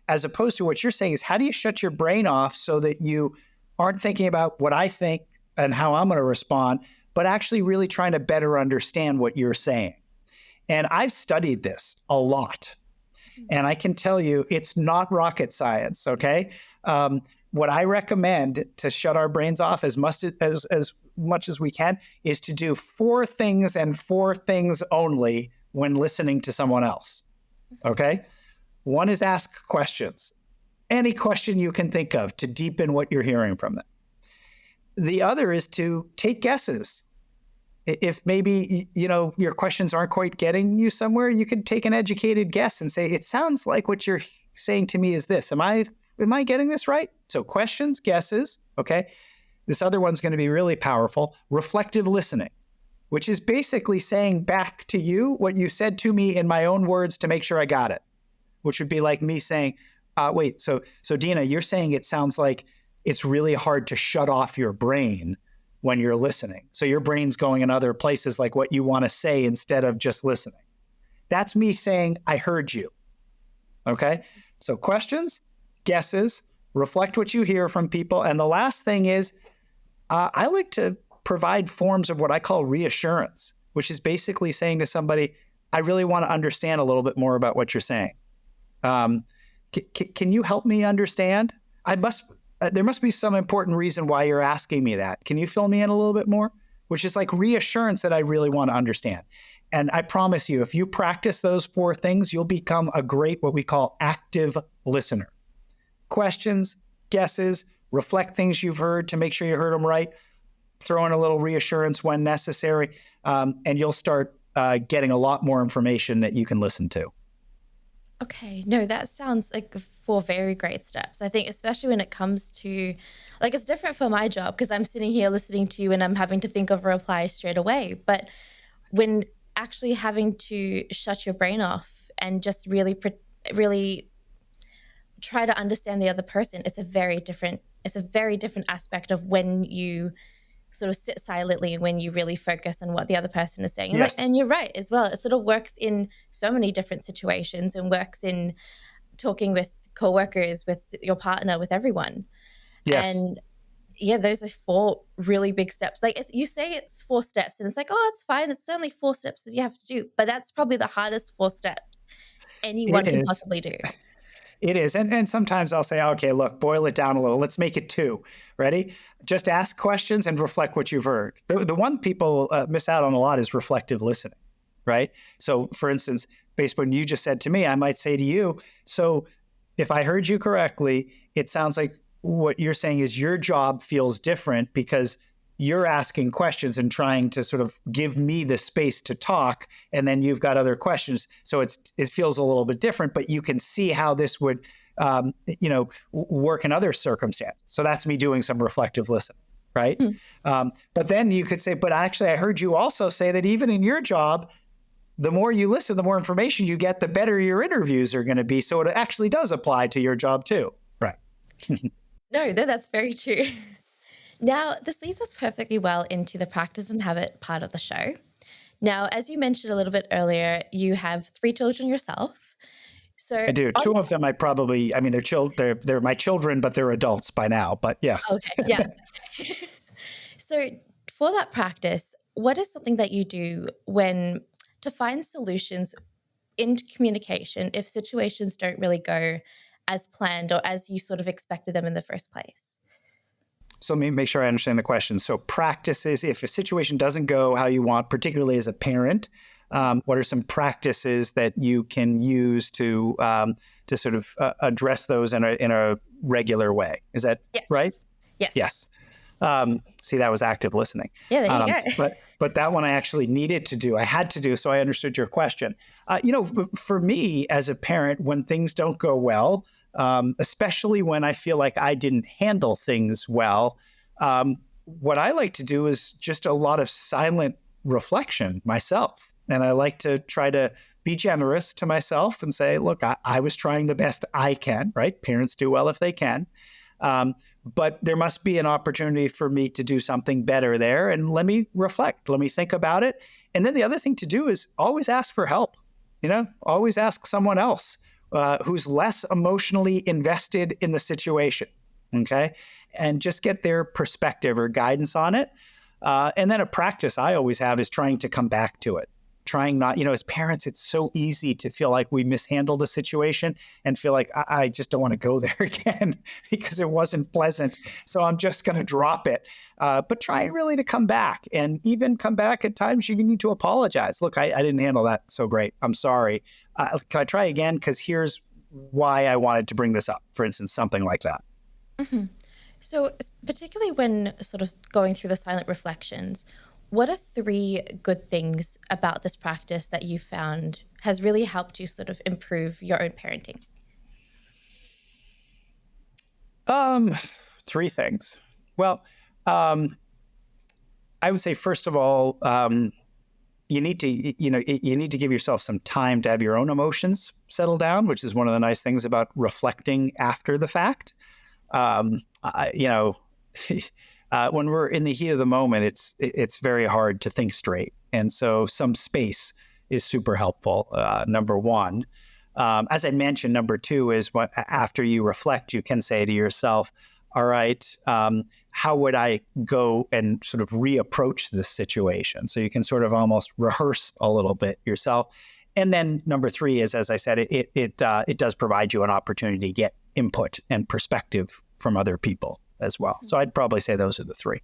As opposed to what you're saying is, how do you shut your brain off so that you aren't thinking about what I think and how I'm going to respond, but actually really trying to better understand what you're saying? And I've studied this a lot. And I can tell you it's not rocket science, okay? What I recommend to shut our brains off as much as we can is to do 4 things and 4 things only when listening to someone else, okay? One is ask questions, any question you can think of to deepen what you're hearing from them. The other is to take guesses. If maybe, your questions aren't quite getting you somewhere, you could take an educated guess and say, it sounds like what you're saying to me is this. Am I getting this right? So questions, guesses, okay? This other one's going to be really powerful. Reflective listening, which is basically saying back to you what you said to me in my own words to make sure I got it, which would be like me saying, wait, so Dina, you're saying it sounds like it's really hard to shut off your brain when you're listening. So your brain's going in other places like what you want to say instead of just listening. That's me saying, I heard you. Okay? So questions, guesses, reflect what you hear from people. And the last thing is, I like to provide forms of what I call reassurance, which is basically saying to somebody, I really want to understand a little bit more about what you're saying. Can you help me understand? There must be some important reason why you're asking me that. Can you fill me in a little bit more? Which is like reassurance that I really want to understand. And I promise you, if you practice those 4 things, you'll become a great, what we call active listener. questions, guesses, reflect things you've heard to make sure you heard them right, throw in a little reassurance when necessary, and you'll start getting a lot more information that you can listen to. Okay, no, that sounds like 4 very great steps. I think especially when it comes to, like, it's different for my job because I'm sitting here listening to you and I'm having to think of a reply straight away. But when actually having to shut your brain off and just really try to understand the other person, it's a very different aspect of when you sort of sit silently and when you really focus on what the other person is saying. Yes. And you're right as well. It sort of works in so many different situations and works in talking with coworkers, with your partner, with everyone. Yes. And yeah, those are 4 really big steps. Like you say it's 4 steps and it's like, oh, it's fine. It's only 4 steps that you have to do. But that's probably the hardest 4 steps anyone It can is. possibly do. It is. And sometimes I'll say, okay, look, boil it down a little. Let's make it 2. Ready? Just ask questions and reflect what you've heard. The one people miss out on a lot is reflective listening, right? So for instance, based on what you just said to me, I might say to you, so if I heard you correctly, it sounds like what you're saying is your job feels different because you're asking questions and trying to sort of give me the space to talk, and then you've got other questions. So it feels a little bit different, but you can see how this would, work in other circumstances. So that's me doing some reflective listening, right? But then you could say, but actually, I heard you also say that even in your job, the more you listen, the more information you get, the better your interviews are going to be. So it actually does apply to your job too, right? No, that's very true. Now, this leads us perfectly well into the practice and habit part of the show. Now, as you mentioned a little bit earlier, you have 3 children yourself. So, I do. 2 of them, they're my children, but they're adults by now. But yes. okay, yeah. So, for that practice, what is something that you do when to find solutions in communication if situations don't really go as planned or as you sort of expected them in the first place? So let me make sure I understand the question. So practices, if a situation doesn't go how you want, particularly as a parent, what are some practices that you can use to sort of address those in a regular way? Is that right? Yes. Yes. See, that was active listening. Yeah, there you go. But that one I actually needed to do. I had to do, so I understood your question. For me as a parent, when things don't go well, especially when I feel like I didn't handle things well, what I like to do is just a lot of silent reflection myself. And I like to try to be generous to myself and say, look, I was trying the best I can, right? Parents do well if they can. But there must be an opportunity for me to do something better there. And let me reflect. Let me think about it. And then the other thing to do is always ask for help. Always ask someone else who's less emotionally invested in the situation. Okay. And just get their perspective or guidance on it. And then a practice I always have is trying to come back to it. Trying not, as parents, it's so easy to feel like we mishandled a situation and feel like I just don't want to go there again because it wasn't pleasant. So I'm just going to drop it. But trying really to come back, and even come back at times you need to apologize. Look, I didn't handle that so great. I'm sorry. Can I try again? Because here's why I wanted to bring this up. For instance, something like that. Mm-hmm. So particularly when sort of going through the silent reflections, what are 3 good things about this practice that you found has really helped you sort of improve your own parenting? 3 things. Well, I would say, first of all, you need to give yourself some time to have your own emotions settle down, which is one of the nice things about reflecting after the fact. When we're in the heat of the moment, it's very hard to think straight. And so some space is super helpful, number one. As I mentioned, number 2 is after you reflect, you can say to yourself, all right, how would I go and sort of reapproach this situation? So you can sort of almost rehearse a little bit yourself. And then number 3 is, as I said, it does provide you an opportunity to get input and perspective from other people as well. So I'd probably say those are the 3.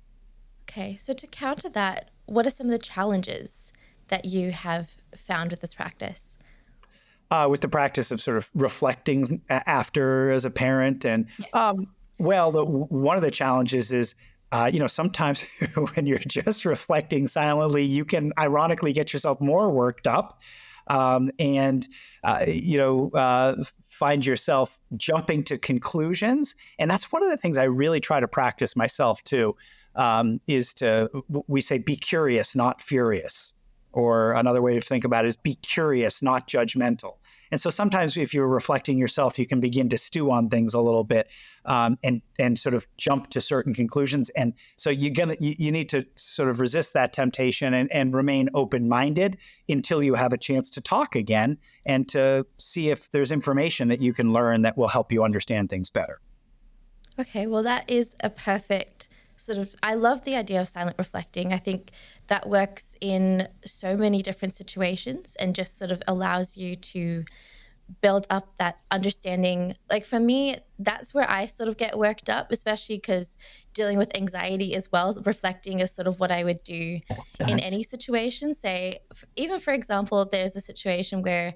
Okay. So to counter that, what are some of the challenges that you have found with this practice? with the practice of sort of reflecting after as a parent. And Yes. one of the challenges is, sometimes when you're just reflecting silently, you can ironically get yourself more worked up, and find yourself jumping to conclusions. And that's one of the things I really try to practice myself too. We say be curious, not furious. Or another way to think about it is be curious, not judgmental. And so sometimes if you're reflecting yourself, you can begin to stew on things a little bit, and sort of jump to certain conclusions. And so you need to sort of resist that temptation and remain open-minded until you have a chance to talk again and to see if there's information that you can learn that will help you understand things better. Okay, well, that is a perfect I love the idea of silent reflecting. I think that works in so many different situations and just sort of allows you to build up that understanding. Like for me, that's where I sort of get worked up, especially because dealing with anxiety as well, reflecting is sort of what I would do in any situation. Say, even for example, there's a situation where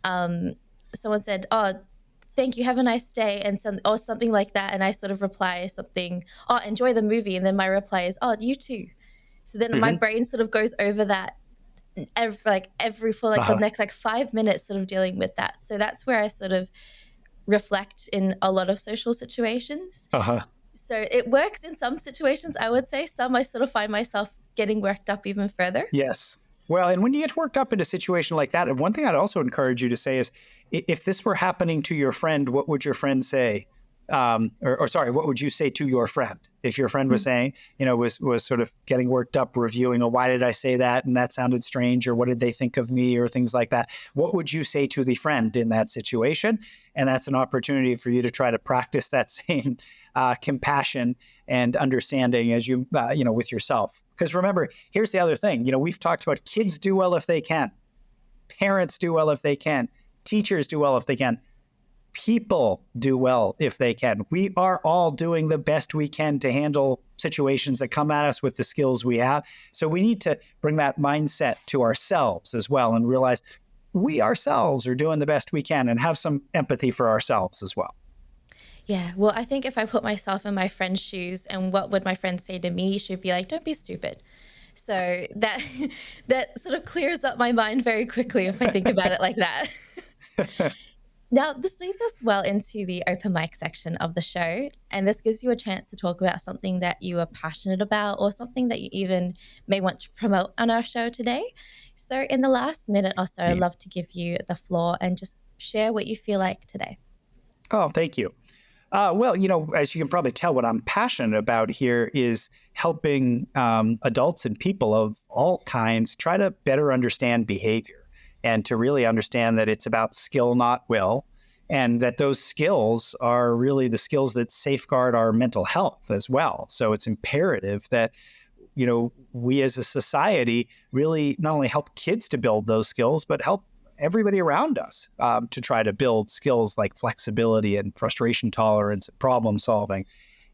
someone said, "Oh, thank you, have a nice day," and or something like that. And I sort of reply something, "Oh, enjoy the movie." And then my reply is, "Oh, you too." So then my brain sort of goes over that every for like the next like 5 minutes sort of dealing with that. So that's where I sort of reflect in a lot of social situations. So it works in some situations, I would say. Some I sort of find myself getting worked up even further. Yes. Well, and when you get worked up in a situation like that, one thing I'd also encourage you to say is, if this were happening to your friend, what would your friend say? What would you say to your friend if your friend was saying, was sort of getting worked up, reviewing, oh, why did I say that? And that sounded strange, or what did they think of me, or things like that. What would you say to the friend in that situation? And that's an opportunity for you to try to practice that same compassion and understanding as you, with yourself. Because remember, here's the other thing. We've talked about kids do well if they can. Parents do well if they can. Teachers do well if they can. People do well if they can. We are all doing the best we can to handle situations that come at us with the skills we have. So we need to bring that mindset to ourselves as well and realize we ourselves are doing the best we can and have some empathy for ourselves as well. Yeah, well, I think if I put myself in my friend's shoes and what would my friend say to me, she'd be like, "Don't be stupid." So that that sort of clears up my mind very quickly if I think about it like that. Now, this leads us well into the open mic section of the show, and this gives you a chance to talk about something that you are passionate about or something that you even may want to promote on our show today. So in the last minute or so, I'd love to give you the floor and just share what you feel like today. Oh, thank you. As you can probably tell, what I'm passionate about here is helping adults and people of all kinds try to better understand behavior and to really understand that it's about skill, not will, and that those skills are really the skills that safeguard our mental health as well. So it's imperative that, we as a society really not only help kids to build those skills, but help everybody around us to try to build skills like flexibility and frustration tolerance, problem solving.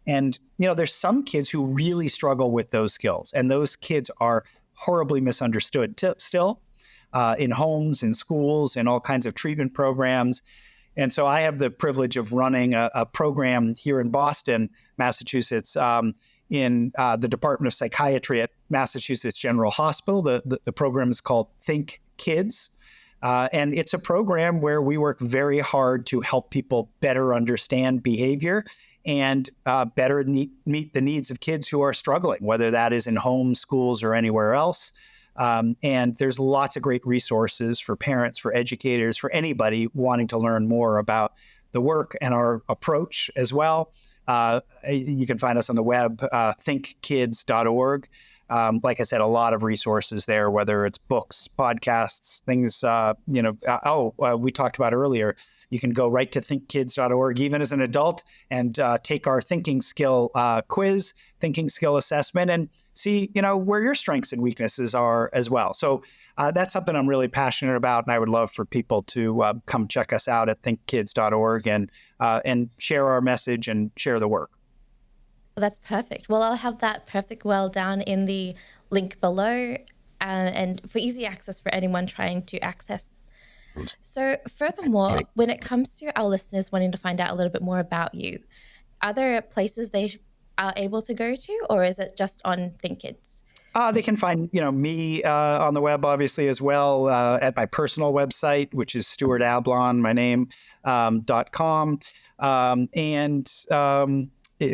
And, there's some kids who really struggle with those skills, and those kids are horribly misunderstood still in homes, in schools, in all kinds of treatment programs. And so I have the privilege of running a program here in Boston, Massachusetts, in the Department of Psychiatry at Massachusetts General Hospital. The program is called Think Kids. And it's a program where we work very hard to help people better understand behavior and better meet the needs of kids who are struggling, whether that is in homes, schools, or anywhere else. And there's lots of great resources for parents, for educators, for anybody wanting to learn more about the work and our approach as well. You can find us on the web, thinkkids.org. Like I said, a lot of resources there, whether it's books, podcasts, things, we talked about earlier. You can go right to thinkkids.org, even as an adult, and take our thinking skill quiz, thinking skill assessment, and see, where your strengths and weaknesses are as well. So that's something I'm really passionate about, and I would love for people to come check us out at thinkkids.org and share our message and share the work. That's perfect. Well, I'll have that perfect well down in the link below, and for easy access for anyone trying to access So furthermore, when it comes to our listeners wanting to find out a little bit more about you, are there places they are able to go to, or is it just on ThinkKids? They can find, me on the web, obviously, as well, at my personal website, which is Stuart Ablon, my name, .com.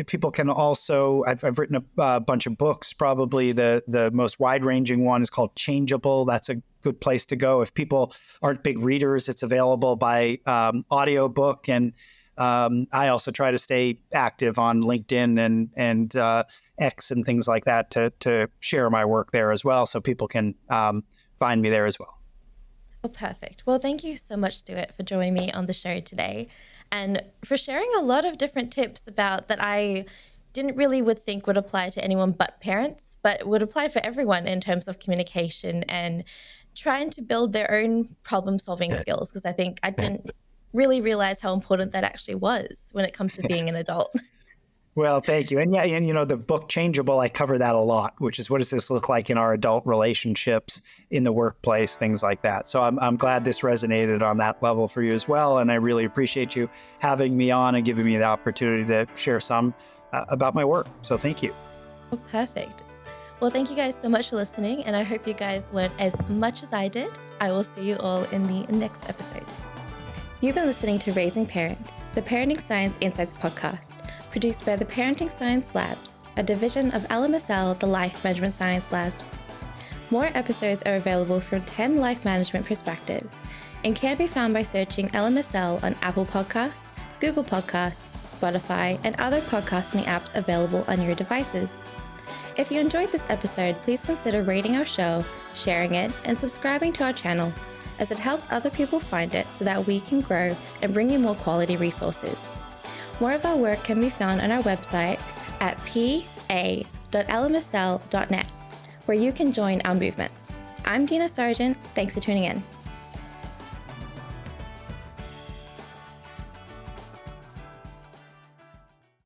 People can also, I've written a bunch of books. Probably the most wide-ranging one is called Changeable. That's a good place to go. If people aren't big readers, it's available by audiobook. And I also try to stay active on LinkedIn and X and things like that to share my work there as well, so people can find me there as well. Oh, perfect. Well, thank you so much, Stuart, for joining me on the show today and for sharing a lot of different tips about that I didn't really would think would apply to anyone but parents, but would apply for everyone in terms of communication and trying to build their own problem-solving skills, because I think I didn't really realize how important that actually was when it comes to being an adult. Well, thank you. And the book Changeable, I cover that a lot, which is what does this look like in our adult relationships, in the workplace, things like that. So I'm glad this resonated on that level for you as well. And I really appreciate you having me on and giving me the opportunity to share some about my work. So thank you. Oh, perfect. Well, thank you guys so much for listening. And I hope you guys learned as much as I did. I will see you all in the next episode. You've been listening to Raising Parents, the Parenting Science Insights podcast, produced by the Parenting Science Labs, a division of LMSL, the Life Management Science Labs. More episodes are available from 10 life management perspectives and can be found by searching LMSL on Apple Podcasts, Google Podcasts, Spotify, and other podcasting apps available on your devices. If you enjoyed this episode, please consider rating our show, sharing it, and subscribing to our channel, as it helps other people find it so that we can grow and bring you more quality resources. More of our work can be found on our website at pa.lmsl.net, where you can join our movement. I'm Dina Sargeant. Thanks for tuning in.